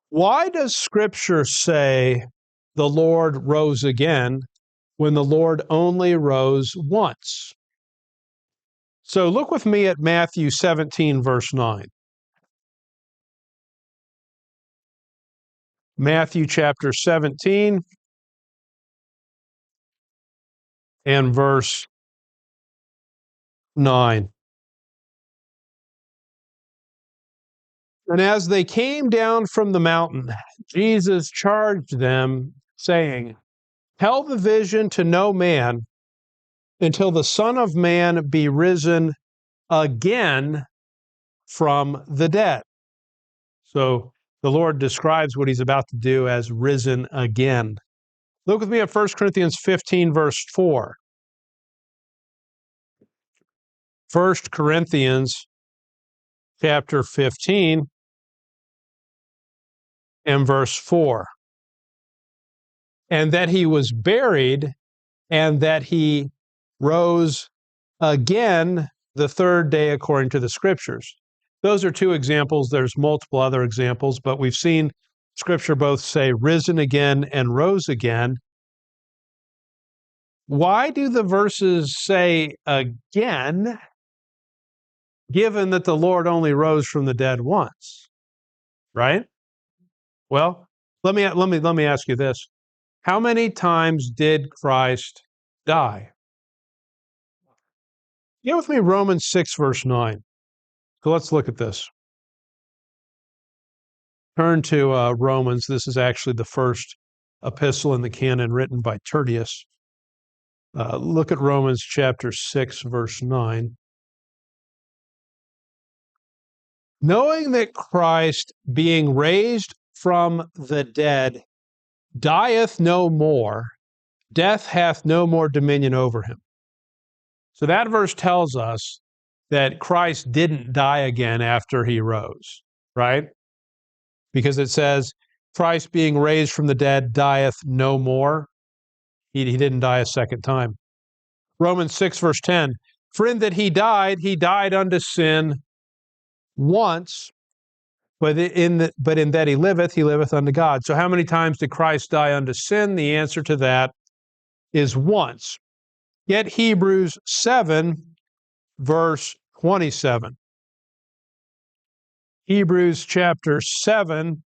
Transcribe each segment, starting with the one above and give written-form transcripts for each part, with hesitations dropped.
Why does Scripture say the Lord rose again when the Lord only rose once? So look with me at Matthew 17, verse 9. Matthew chapter 17 and verse 9. And as they came down from the mountain, Jesus charged them, saying, "Tell the vision to no man until the Son of Man be risen again from the dead." So the Lord describes what he's about to do as risen again. Look with me at 1 Corinthians 15, verse 4. 1 Corinthians chapter 15 and verse 4. And that he was buried, and that he rose again the third day according to the Scriptures. Those are two examples. There's multiple other examples, but we've seen Scripture both say risen again and rose again. Why do the verses say again, given that the Lord only rose from the dead once? Right? Well, let me ask you this. How many times did Christ die? Get with me Romans 6, verse 9. So let's look at this. Turn to Romans. This is actually the first epistle in the canon written by Tertius. Look at Romans chapter 6, verse 9. Knowing that Christ, being raised from the dead, dieth no more, death hath no more dominion over him. So that verse tells us that Christ didn't die again after he rose, right? Because it says, Christ being raised from the dead dieth no more. He didn't die a second time. Romans 6, verse 10, for in that he died unto sin once, but in that he liveth unto God. So how many times did Christ die unto sin? The answer to that is once. Yet Hebrews 7, verse 27. Hebrews chapter 7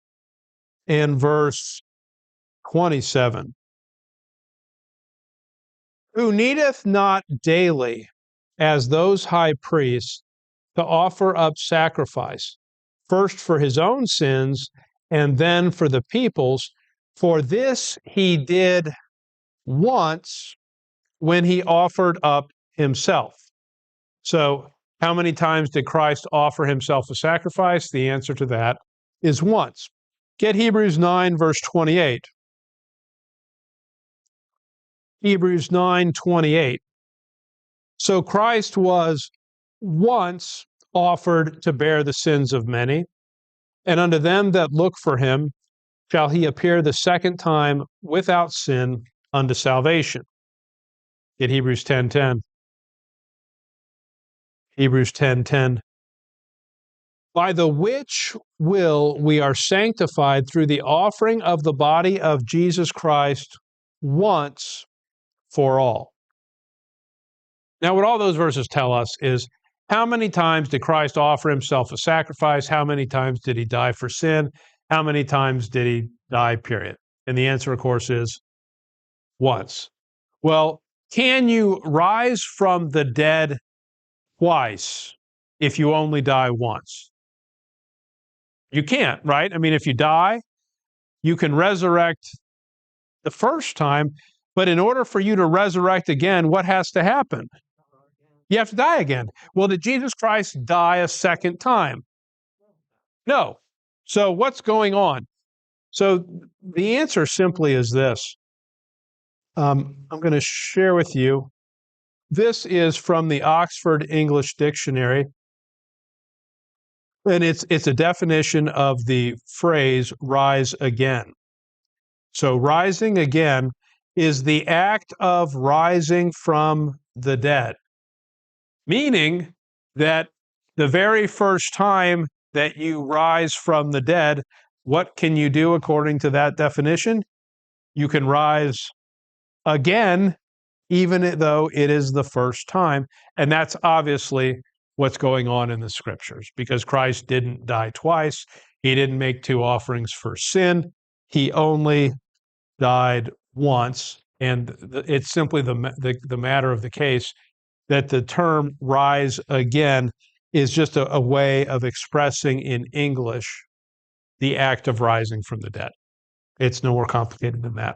and verse 27. Who needeth not daily, as those high priests, to offer up sacrifice, first for his own sins, and then for the people's. For this he did once when he offered up himself. So, how many times did Christ offer himself a sacrifice? The answer to that is once. Get Hebrews 9, verse 28. Hebrews 9:28. So Christ was once offered to bear the sins of many, and unto them that look for him shall he appear the second time without sin unto salvation. Get Hebrews 10:10. Hebrews 10:10. By the which will we are sanctified through the offering of the body of Jesus Christ once for all. Now, what all those verses tell us is how many times did Christ offer himself a sacrifice? How many times did he die for sin? How many times did he die, period? And the answer, of course, is once. Well, can you rise from the dead twice if you only die once? You can't, right? I mean, if you die, you can resurrect the first time, but in order for you to resurrect again, what has to happen? You have to die again. Well, did Jesus Christ die a second time? No. So what's going on? So the answer simply is this. I'm going to share with you. This is from the Oxford English Dictionary, and it's a definition of the phrase rise again. So rising again is the act of rising from the dead, meaning that the very first time that you rise from the dead, What can you do according to that definition? You can rise again, even though it is the first time. And that's obviously what's going on in the scriptures, because Christ didn't die twice. He didn't make two offerings for sin. He only died once. And it's simply the matter of the case that the term rise again is just a way of expressing in English the act of rising from the dead. It's no more complicated than that.